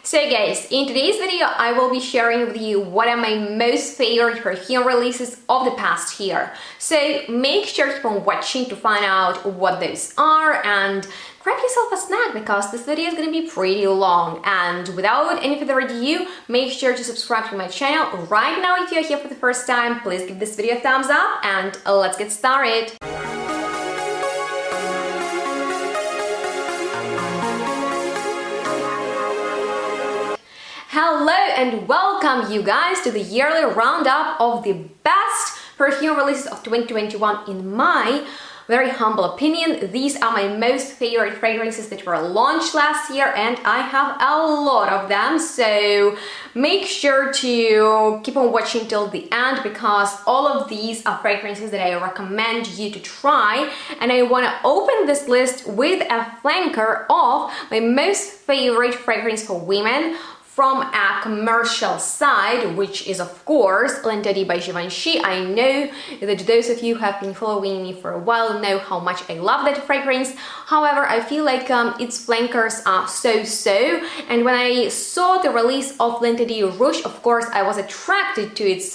So guys, in today's video I will be sharing with you what are my most favorite perfume releases of the past year. So make sure to keep on watching to find out what those are and grab yourself a snack because this video is going to be pretty long. And without any further ado, make sure to subscribe to my channel right now if you're here for the first time. Please give this video a thumbs up and let's get started. Hello and welcome you guys to the yearly roundup of the best perfume releases of 2021 in my very humble opinion. These are my most favorite fragrances that were launched last year and I have a lot of them, so make sure to keep on watching till the end because all of these are fragrances that I recommend you to try. And I want to open this list with a flanker of my most favorite fragrance for women from a commercial side, which is of course Lenterie by Givenchy. I know that those of you who have been following me for a while know how much I love that fragrance. However, I feel like its flankers are so-so, and when I saw the release of Lenterie Rouge, of course I was attracted to its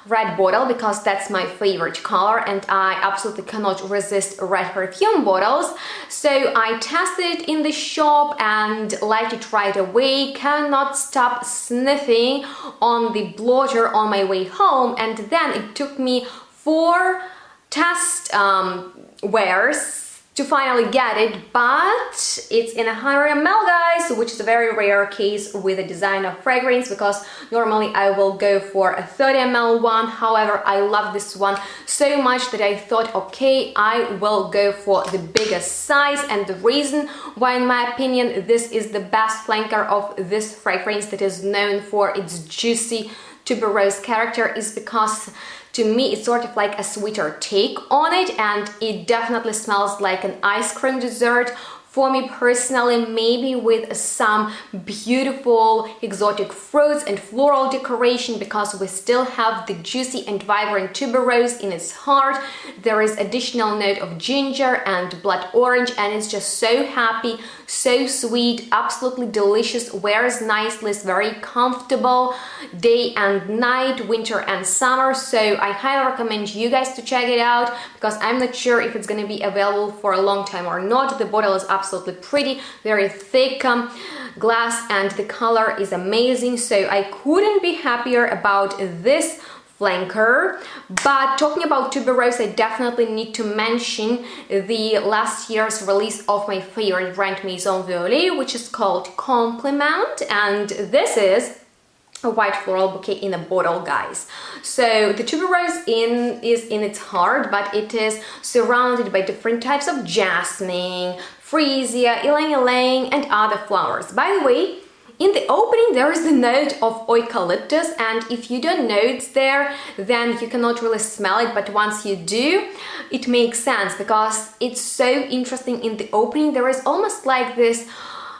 red bottle because that's my favorite color and I absolutely cannot resist red perfume bottles. So I tested it in the shop and like to try it away, cannot stop sniffing on the blotter on my way home, and then it took me 4 test wears to finally get it, but it's in 100 ml guys, which is a very rare case with a designer fragrance because normally I will go for a 30 ml one. However, I love this one so much that I thought, okay, I will go for the biggest size. And the reason why, in my opinion, this is the best flanker of this fragrance that is known for its juicy tuberose character is because to me it's sort of like a sweeter take on it, and it definitely smells like an ice cream dessert. For me personally, maybe with some beautiful exotic fruits and floral decoration because we still have the juicy and vibrant tuberose in its heart. There is additional note of ginger and blood orange, and it's just so happy, so sweet, absolutely delicious, wears nicely, is very comfortable day and night, winter and summer. So I highly recommend you guys to check it out because I'm not sure if it's going to be available for a long time or not. The bottle is absolutely pretty, very thick glass, and the color is amazing, so I couldn't be happier about this flanker. But talking about tuberose, I definitely need to mention the last year's release of my favorite brand MAISON, which is called Compliment, and this is a white floral bouquet in a bottle, guys. So the tuberose is in its heart, but it is surrounded by different types of jasmine, freesia, ylang-ylang, and other flowers. By the way, in the opening there is the note of eucalyptus, and if you don't know it's there, then you cannot really smell it, but once you do, it makes sense because it's so interesting. In the opening there is almost like this,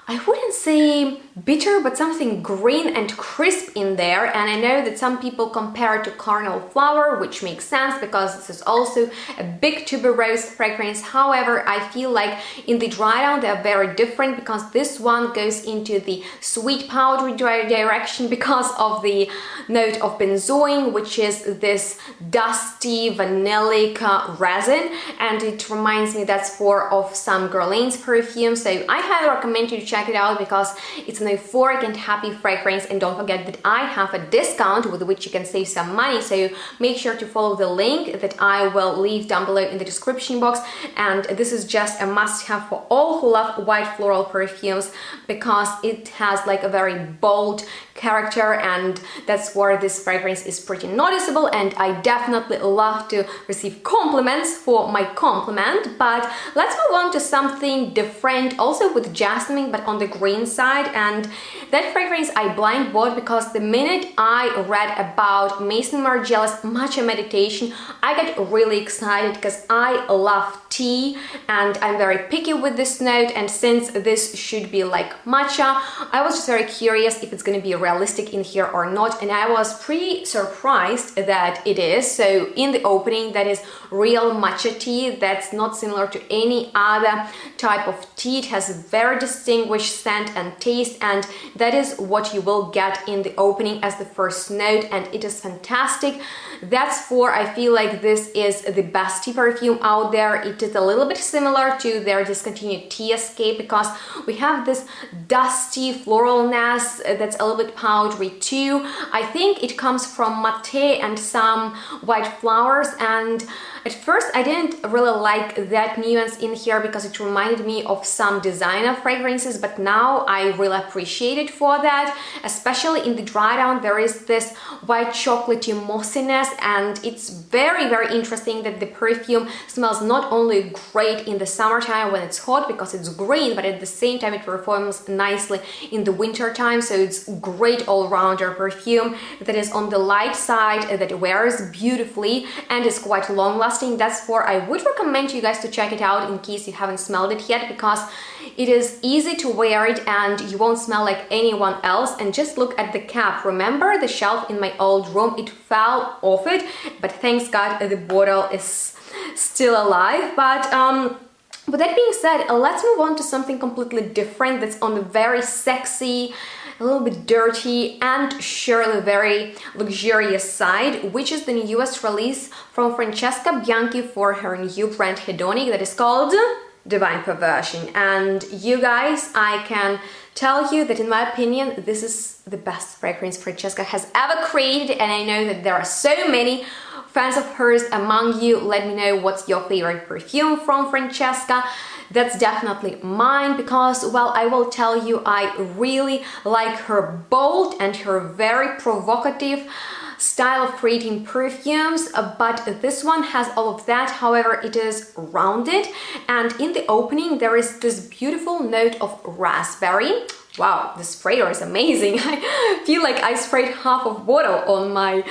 I wouldn't say bitter, but something green and crisp in there. And I know that some people compare it to carnal flower, which makes sense because this is also a big tuberose fragrance. However, I feel like in the dry down they are very different because this one goes into the sweet powdery direction because of the note of benzoin, which is this dusty vanillic resin, and it reminds me that's of some Guerlain's perfume. So I highly recommend you to check it out because it's an euphoric and happy fragrance. And don't forget that I have a discount with which you can save some money, so make sure to follow the link that I will leave down below in the description box. And this is just a must-have for all who love white floral perfumes because it has like a very bold character, and that's where this fragrance is pretty noticeable. And I definitely love to receive compliments for my compliment. But let's move on to something different, also with jasmine but on the green side, and that fragrance I blind bought because the minute I read about Maison Margiela's Matcha Meditation, I got really excited because I love tea and I'm very picky with this note, and since this should be like matcha, I was just very curious if it's going to be realistic in here or not, and I was pretty surprised that it is. So in the opening, that is real matcha tea. That's not similar to any other type of tea. It has a very distinguished scent and taste, and that is what you will get in the opening as the first note, and it is fantastic. That's for, I feel like this is the best tea perfume out there. It is a little bit similar to their discontinued Tea Escape because we have this dusty floralness that's a little bit powdery too. I think it comes from mate and some white flowers, and at first I didn't really like that nuance in here because it reminded me of some designer fragrances, but now I really appreciate it for that. Especially in the dry down, there is this white chocolatey mossiness, and it's very, very interesting that the perfume smells not only great in the summertime when it's hot because it's green, but at the same time it performs nicely in the winter time. So it's great all-rounder perfume that is on the light side, that wears beautifully and is quite long-lasting. That's for, I would recommend you guys to check it out in case you haven't smelled it yet, because it is easy to wear it and you won't smell like anyone else. And just look at the cap. Remember the shelf in my old room? It fell off it, but thanks God the bottle is still alive. But with that being said, let's move on to something completely different that's on the very sexy, a little bit dirty, and surely very luxurious side, which is the newest release from Francesca Bianchi for her new brand HEDONIK that is called Divine Perversion. And you guys, I can tell you that in my opinion, this is the best fragrance Francesca has ever created, and I know that there are so many fans of hers among you. Let me know what's your favorite perfume from Francesca. That's definitely mine because, well, I will tell you, I really like her bold and her very provocative style of creating perfumes, but this one has all of that. However, it is rounded, and in the opening there is this beautiful note of raspberry. Wow, the sprayer is amazing. I feel like I sprayed half of bottle on my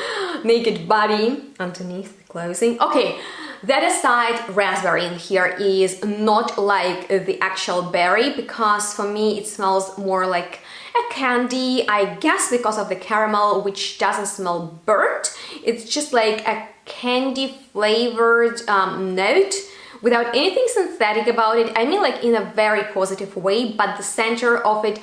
naked body underneath the clothing. Okay, that aside, raspberry in here is not like the actual berry, because for me it smells more like a candy, I guess because of the caramel, which doesn't smell burnt. It's just like a candy flavored note without anything synthetic about it. I mean, like in a very positive way, but the center of it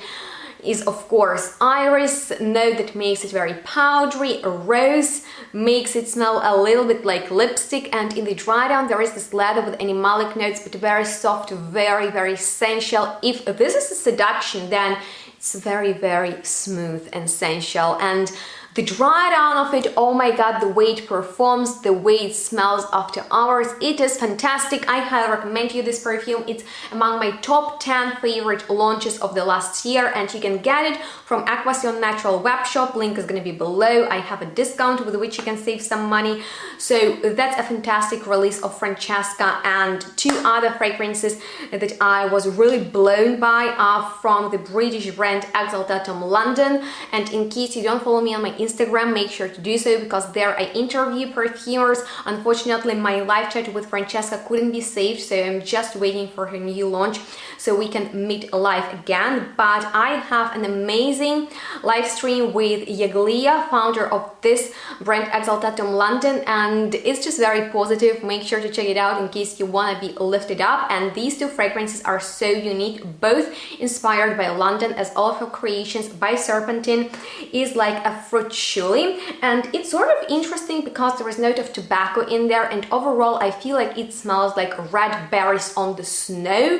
is of course iris note that makes it very powdery. Rose makes it smell a little bit like lipstick, and in the dry down there is this leather with animalic notes, but very soft, very, very sensual. If this is a seduction, then it's very, very smooth and sensual. And the dry down of it, oh my god, the way it performs, the way it smells after hours, it is fantastic. I highly recommend you this perfume. It's among my top 10 favorite launches of the last year, and you can get it from Aquasion Natural web shop. Link is going to be below. I have a discount with which you can save some money. So that's a fantastic release of Francesca. And two other fragrances that I was really blown by are from the British brand Exaltatum London. And in case you don't follow me on my Instagram, make sure to do so, because there I interview perfumers. Unfortunately, my live chat with Francesca couldn't be saved, so I'm just waiting for her new launch so we can meet live again. But I have an amazing live stream with Yaglia, founder of this brand Exaltatum London, and it's just very positive. Make sure to check it out in case you want to be lifted up. And these two fragrances are so unique, both inspired by London, as all of her creations by Serpentine is like a fruit chili, and it's sort of interesting because there is a note of tobacco in there, and overall I feel like it smells like red berries on the snow.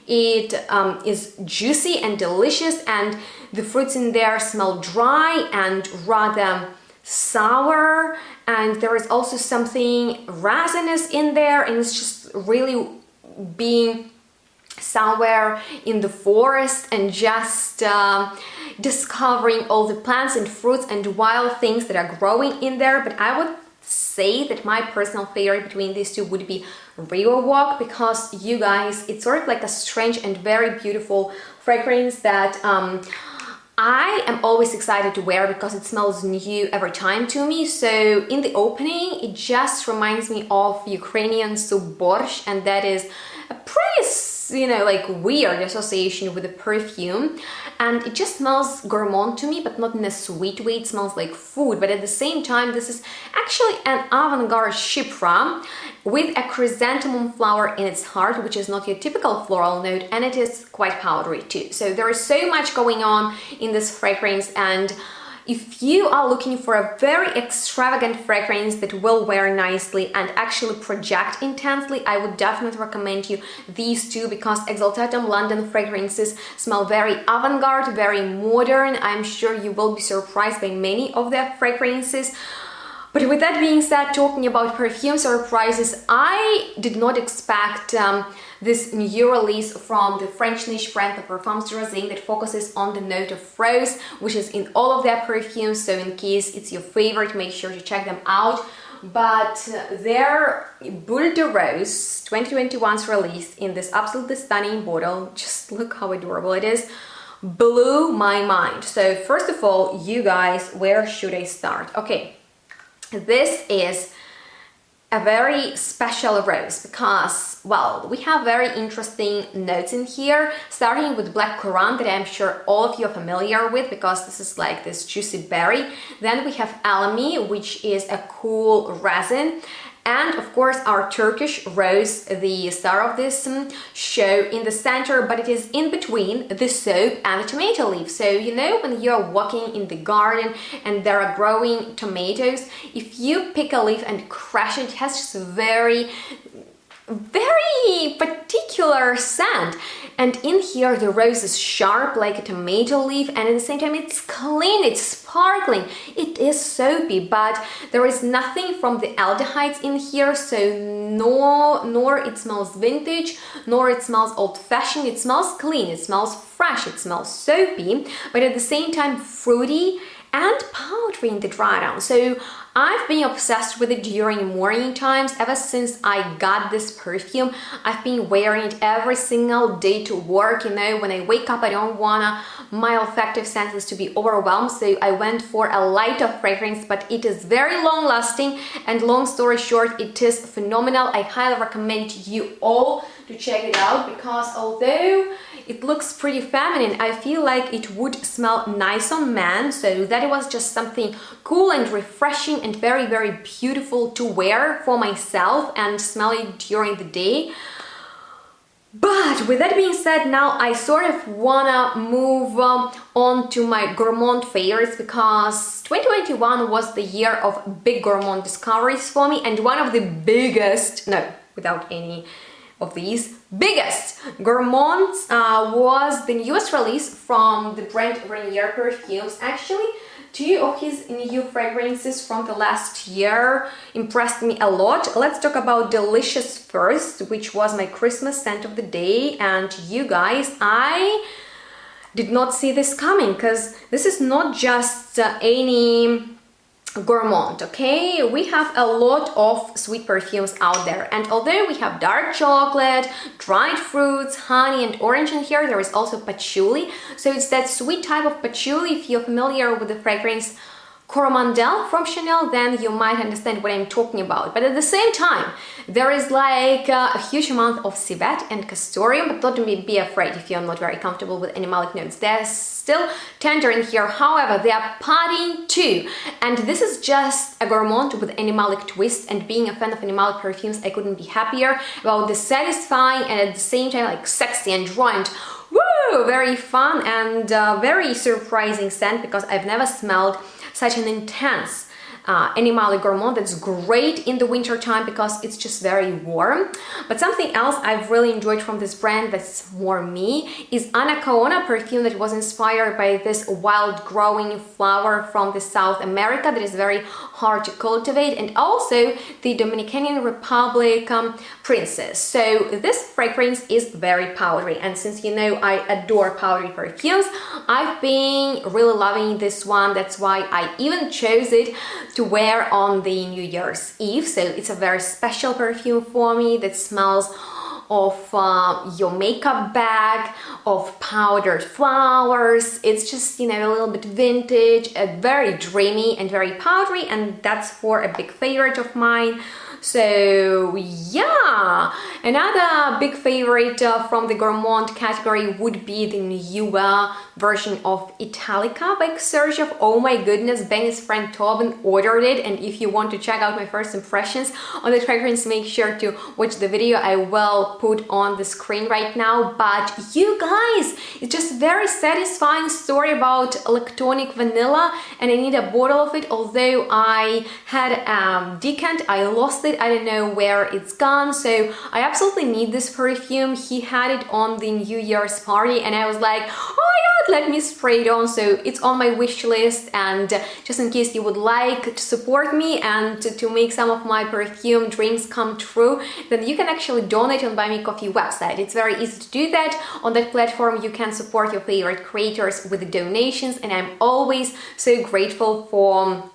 It is juicy and delicious, and the fruits in there smell dry and rather sour, and there is also something resinous in there, and it's just really being somewhere in the forest and just discovering all the plants and fruits and wild things that are growing in there. But I would say that my personal favorite between these two would be River Walk, because you guys, it's sort of like a strange and very beautiful fragrance that I am always excited to wear because it smells new every time to me. So in the opening, it just reminds me of Ukrainian soup borscht, and that is a pretty you know, like weird association with the perfume, and it just smells gourmand to me, but not in a sweet way. It smells like food, but at the same time this is actually an avant-garde chypre with a chrysanthemum flower in its heart, which is not your typical floral note, and it is quite powdery too. So there is so much going on in this fragrance, and if you are looking for a very extravagant fragrance that will wear nicely and actually project intensely, I would definitely recommend you these two, because Exaltatum London fragrances smell very avant-garde, very modern. I'm sure you will be surprised by many of their fragrances. But with that being said, talking about perfume surprises, I did not expect this new release from the French niche brand, the PARFUMS ROSINE, that focuses on the note of rose, which is in all of their perfumes. So in case it's your favorite, make sure to check them out. But their Bulle de Rose 2021's release in this absolutely stunning bottle, just look how adorable it is, blew my mind. So first of all, you guys, where should I start? Okay. This is a very special rose because, well, we have very interesting notes in here, starting with black currant that I'm sure all of you are familiar with because this is like this juicy berry. Then we have alamy, which is a cool resin. And of course our Turkish rose, the star of this show in the center, but it is in between the soap and the tomato leaf. So you know, when you're walking in the garden and there are growing tomatoes, if you pick a leaf and crush it, it has just a very particular scent. And in here the rose is sharp like a tomato leaf, and at the same time it's clean, it's sparkling, it is soapy, but there is nothing from the aldehydes in here, so nor it smells vintage, nor it smells old-fashioned. It smells clean, it smells fresh, it smells soapy, but at the same time fruity and powdery in the dry down. So I've been obsessed with it during morning times. Ever since I got this perfume, I've been wearing it every single day to work. You know, when I wake up, I don't wanna my olfactive senses to be overwhelmed, so I went for a lighter fragrance, but it is very long lasting, and long story short, it is phenomenal. I highly recommend you all to check it out, because although it looks pretty feminine, I feel like it would smell nice on men, so that was just something cool and refreshing and very, very beautiful to wear for myself and smell it during the day. But with that being said, now I sort of wanna move on to my gourmand favorites, because 2021 was the year of big gourmand discoveries for me, and one of the biggest, no, without any of these, biggest gourmands was the newest release from the brand RENIER perfumes. Actually, two of his new fragrances from the last year impressed me a lot. Let's talk about Delicious first, which was my Christmas scent of the day. And you guys, I did not see this coming, because this is not just any gourmand, okay? We have a lot of sweet perfumes out there, and although we have dark chocolate, dried fruits, honey and orange in here, there is also patchouli. So it's that sweet type of patchouli. If you're familiar with the fragrance Coromandel from Chanel, then you might understand what I'm talking about. But at the same time, there is like a huge amount of civet and castoreum, but don't be afraid if you're not very comfortable with animalic notes. They're still tender in here, however, they are partying too. And this is just a gourmand with animalic twist, and being a fan of animalic perfumes, I couldn't be happier about the satisfying and at the same time like sexy and raw and woo, very fun and very surprising scent, because I've never smelled such an intense animalic gourmand that's great in the winter time because it's just very warm. But something else I've really enjoyed from this brand that's more me is ANACAONA perfume that was inspired by this wild growing flower from the South America that is very hard to cultivate, and also the Dominican Republic Princess. So this fragrance is very powdery, and since you know I adore powdery perfumes, I've been really loving this one. That's why I even chose it to wear on the New Year's Eve. So it's a very special perfume for me that smells of your makeup bag, of powdered flowers. It's just, you know, a little bit vintage, very dreamy and very powdery, and that's for a big favorite of mine. So yeah, another big favorite from the Gourmand category would be the newer version of Italica by Sergio. Oh my goodness, Benny's friend Tobin ordered it, and if you want to check out my first impressions on the fragrance, make sure to watch the video I will put on the screen right now. But you guys, it's just very satisfying story about lactonic vanilla, and I need a bottle of it. Although I had a decant, I lost it. I don't know where it's gone, so I absolutely need this perfume. He had it on the New Year's party, and I was like, oh my god, let me spray it on. So it's on my wish list, and just in case you would like to support me and to make some of my perfume dreams come true, then you can actually donate on Buy Me Coffee website. It's very easy to do that. On that platform you can support your favorite creators with donations, and I'm always so grateful for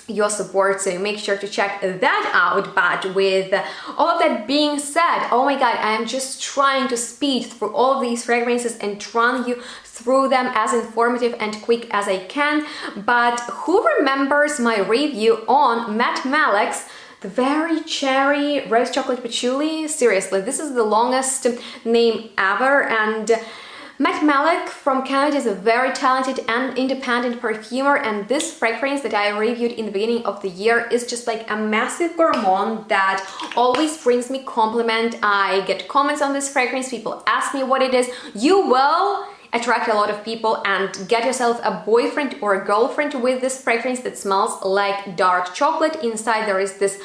your support, so make sure to check that out. But with all of that being said, oh my god, I am just trying to speed through all of these fragrances and run you through them as informative and quick as I can. But who remembers my review on Matt Malik's the very cherry rose chocolate patchouli? Seriously, this is the longest name ever, and Matt Malik from Canada is a very talented and independent perfumer, and this fragrance that I reviewed in the beginning of the year is just like a massive gourmand that always brings me compliment. I get comments on this fragrance, people ask me what it is. You will attract a lot of people and get yourself a boyfriend or a girlfriend with this fragrance that smells like dark chocolate. Inside there is this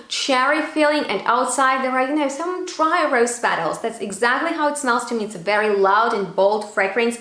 cherry feeling, and outside there are, you know, some dry rose petals. That's exactly how it smells to me. It's a very loud and bold fragrance,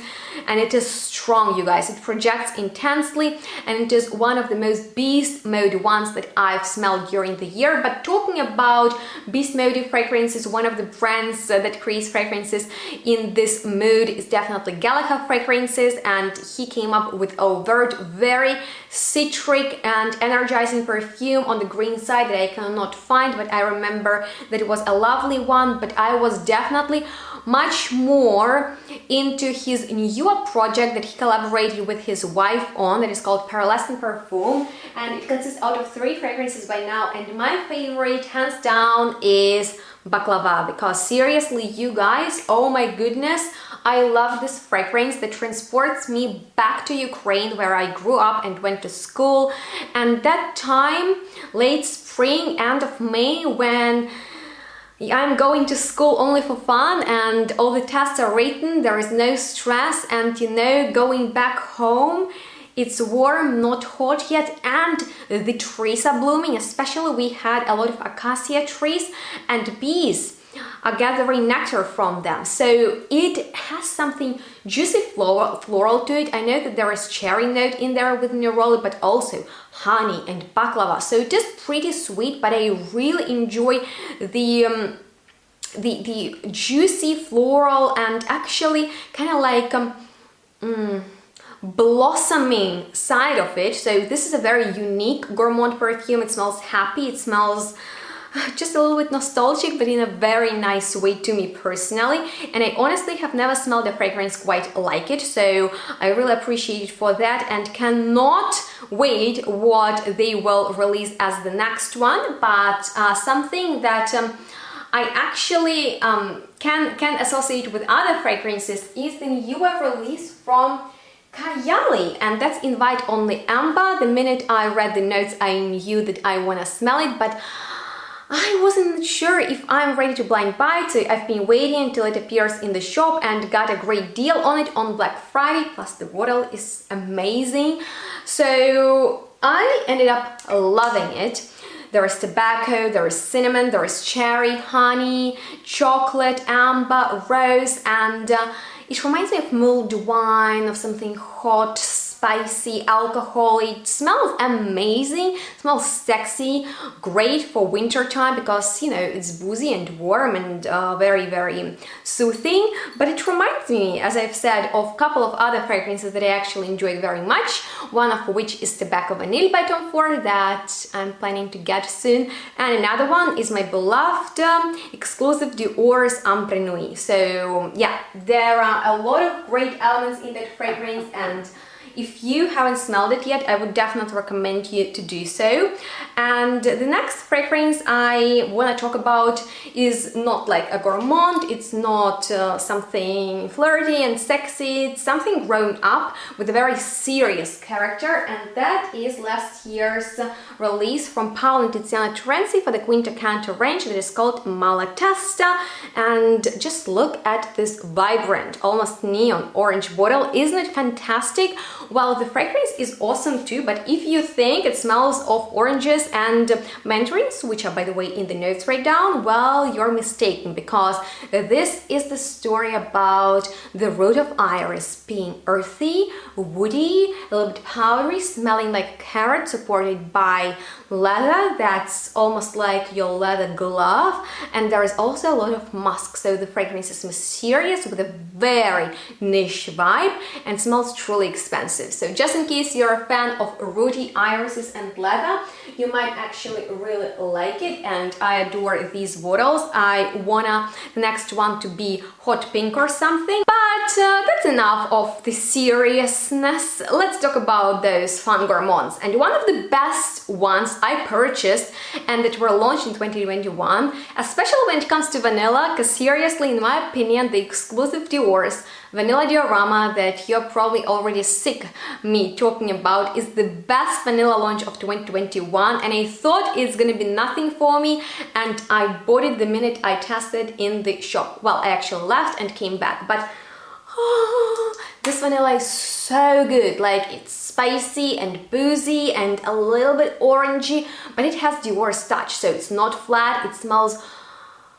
and it is strong, you guys. It projects intensely, and it is one of the most beast mode ones that I've smelled during the year. But talking about beast mode fragrances, one of the brands that creates fragrances in this mood is definitely Gallica Fragrances, and he came up with a overt, very citric and energizing perfume on the green side that I cannot find, but I remember that it was a lovely one. But I was definitely much more into his newer project that he collaborated with his wife on, that is called Pearlescent Perfume, and it consists out of 3 fragrances by now, and my favorite hands down is Baklava, because seriously, you guys, oh my goodness, I love this fragrance that transports me back to Ukraine, where I grew up and went to school. And that time, late spring, end of May, when I'm going to school only for fun and all the tests are written, there is no stress, and you know, going back home, it's warm, not hot yet, and the trees are blooming. Especially we had a lot of acacia trees, and bees are gathering nectar from them. So it has something juicy floral to it. I know that there is cherry note in there with neroli, but also honey and baklava. So it is pretty sweet, but I really enjoy the juicy floral and actually kind of like blossoming side of it. So this is a very unique Gourmand perfume. It smells happy, it smells just a little bit nostalgic, but in a very nice way to me personally, and I honestly have never smelled a fragrance quite like it, so I really appreciate it for that and cannot wait what they will release as the next one. But something that I actually can associate with other fragrances is the newer release from Kayali, and that's Invite Only Amber. The minute I read the notes, I knew that I want to smell it, but I wasn't sure if I'm ready to blind buy it, so I've been waiting until it appears in the shop and got a great deal on it on Black Friday, plus the bottle is amazing. So I ended up loving it. There is tobacco, there is cinnamon, there is cherry, honey, chocolate, amber, rose, and it reminds me of mulled wine, of something hot, spicy, alcohol. It smells amazing, smells sexy, great for winter time because, you know, it's boozy and warm and very, very soothing. But it reminds me, as I've said, of a couple of other fragrances that I actually enjoy very much, one of which is Tobacco Vanille by Tom Ford that I'm planning to get soon, and another one is my beloved exclusive Dior's Ambre Nuit. So yeah, there are a lot of great elements in that fragrance, and If you haven't smelled it yet, I would definitely recommend you to do so. And the next fragrance I want to talk about is not like a gourmand, it's not something flirty and sexy, it's something grown up with a very serious character, and that is last year's release from Paolo and Tiziana Terenzi for the Quinta Canto range that is called Malatesta. And just look at this vibrant, almost neon orange bottle. Isn't it fantastic? Well, the fragrance is awesome too, but if you think it smells of oranges and mandarins, which are by the way in the notes right down, well, you're mistaken, because this is the story about the root of iris being earthy, woody, a little bit powdery, smelling like carrot, supported by leather that's almost like your leather glove, and there is also a lot of musk, so the fragrance is mysterious with a very niche vibe and smells truly expensive. So just in case you're a fan of rooty irises and leather, you might actually really like it, and I adore these bottles. I wanna the next one to be hot pink or something, but that's enough of the seriousness. Let's talk about those fun gourmands, and one of the best ones I purchased and that were launched in 2021, especially when it comes to vanilla, because seriously, in my opinion, the exclusive Dior's Vanilla Diorama that you're probably already sick me talking about is the best vanilla launch of 2021, and I thought it's gonna be nothing for me, and I bought it the minute I tested in the shop. Well, I actually left and came back, but this vanilla is so good. Like, it's spicy and boozy and a little bit orangey, but it has Dior's touch, so it's not flat. It smells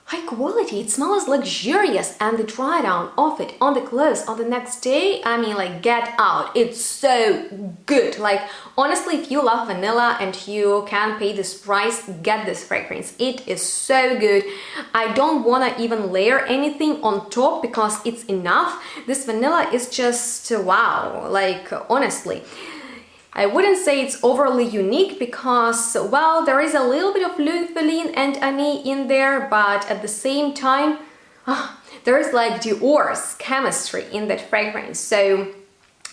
high quality, it smells luxurious, and the dry down of it on the clothes on the next day, I mean, like, get out. It's so good. Like, honestly, if you love vanilla and you can pay this price, get this fragrance. It is so good. I don't want to even layer anything on top because it's enough. This vanilla is just wow. Like, honestly, I wouldn't say it's overly unique because, well, there is a little bit of luteolin and anise in there, but at the same time, there is like Dior's chemistry in that fragrance. So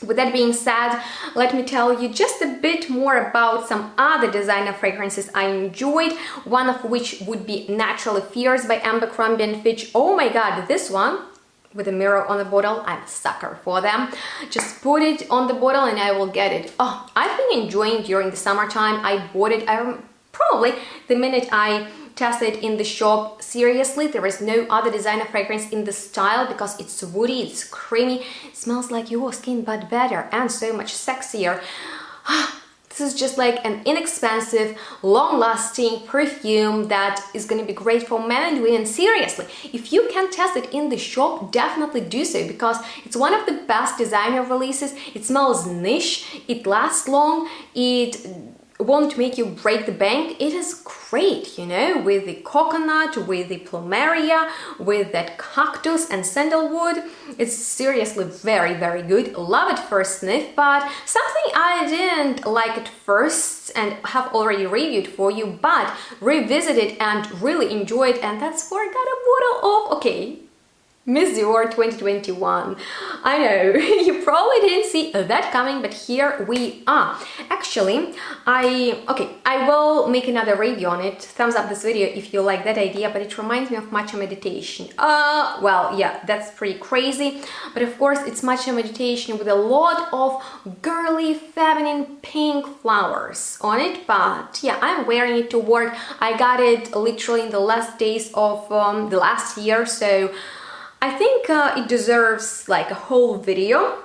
with that being said, let me tell you just a bit more about some other designer fragrances I enjoyed, one of which would be Naturally Fierce by Abercrombie & Fitch. Oh my god, this one with a mirror on the bottle, I'm a sucker for them. Just put it on the bottle and I will get it. Oh, I've been enjoying during the summertime. I bought it probably the minute I tested in the shop. Seriously, there is no other designer fragrance in the style because it's woody, it's creamy, it smells like your skin but better and so much sexier. This is just like an inexpensive, long-lasting perfume that is going to be great for men and women. Seriously, if you can test it in the shop, definitely do so, because it's one of the best designer releases. It smells niche, it lasts long, it won't make you break the bank. It is great, you know, with the coconut, with the plumeria, with that cactus and sandalwood. It's seriously very, very good. Love it first sniff, but something I didn't like at first and have already reviewed for you, but revisited and really enjoyed, and that's where I got a bottle of, okay, Miss Dior 2021. I know, you probably didn't see that coming, but here we are. Actually, I will make another review on it. Thumbs up this video if you like that idea, but it reminds me of matcha meditation. Well, yeah, that's pretty crazy, but of course it's matcha meditation with a lot of girly, feminine pink flowers on it. But yeah, I'm wearing it to work. I got it literally in the last days of the last year, so I think it deserves like a whole video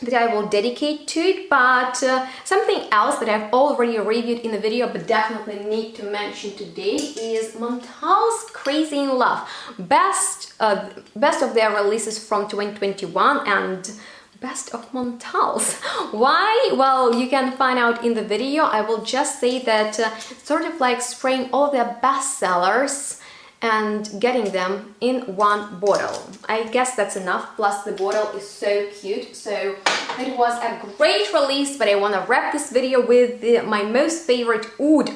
that I will dedicate to it. But something else that I've already reviewed in the video but definitely need to mention today is MONTALE's Crazy in Love. Best of their releases from 2021 and best of MONTALE's. Why? Well, you can find out in the video. I will just say that sort of like spraying all their best sellers and getting them in one bottle. I guess that's enough, plus the bottle is so cute. So it was a great release, but I want to wrap this video with my most favorite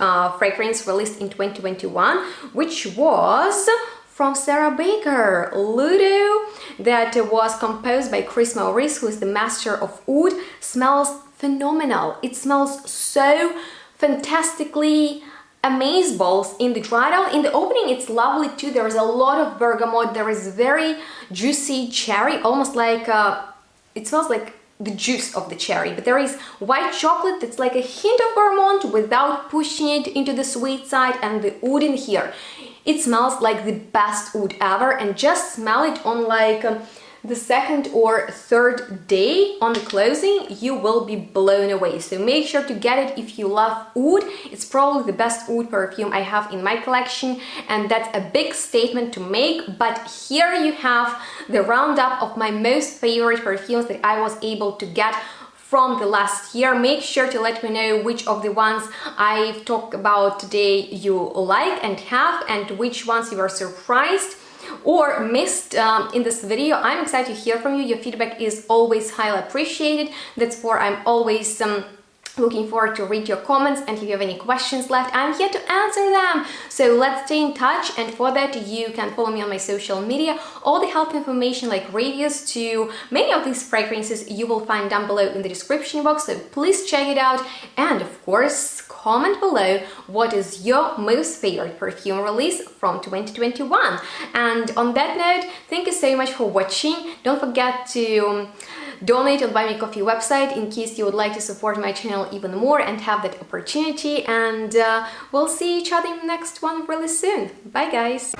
oud fragrance released in 2021, which was from Sarah Baker, Ludo, that was composed by Chris Maurice, who is the master of oud. Smells phenomenal. It smells so fantastically amazeballs in the dry down. In the opening it's lovely too. There is a lot of bergamot. There is very juicy cherry, almost like it smells like the juice of the cherry, but there is white chocolate that's like a hint of gourmand without pushing it into the sweet side, and the oud in here. It smells like the best oud ever, and just smell it on like the second or third day on the closing, you will be blown away. So make sure to get it if you love oud. It's probably the best oud perfume I have in my collection, and that's a big statement to make. But here you have the roundup of my most favorite perfumes that I was able to get from the last year. Make sure to let me know which of the ones I've talked about today you like and have, and which ones you were surprised or missed in this video. I'm excited to hear from you. Your feedback is always highly appreciated. That's why I'm always looking forward to read your comments, and if you have any questions left, I'm here to answer them. So let's stay in touch, and for that you can follow me on my social media. All the helpful information like reviews to many of these fragrances you will find down below in the description box, so please check it out. And of course, comment below what is your most favorite perfume release from 2021. And on that note, thank you so much for watching. Don't forget to donate on Buy Me Coffee website in case you would like to support my channel even more and have that opportunity. And we'll see each other in the next one really soon. Bye guys!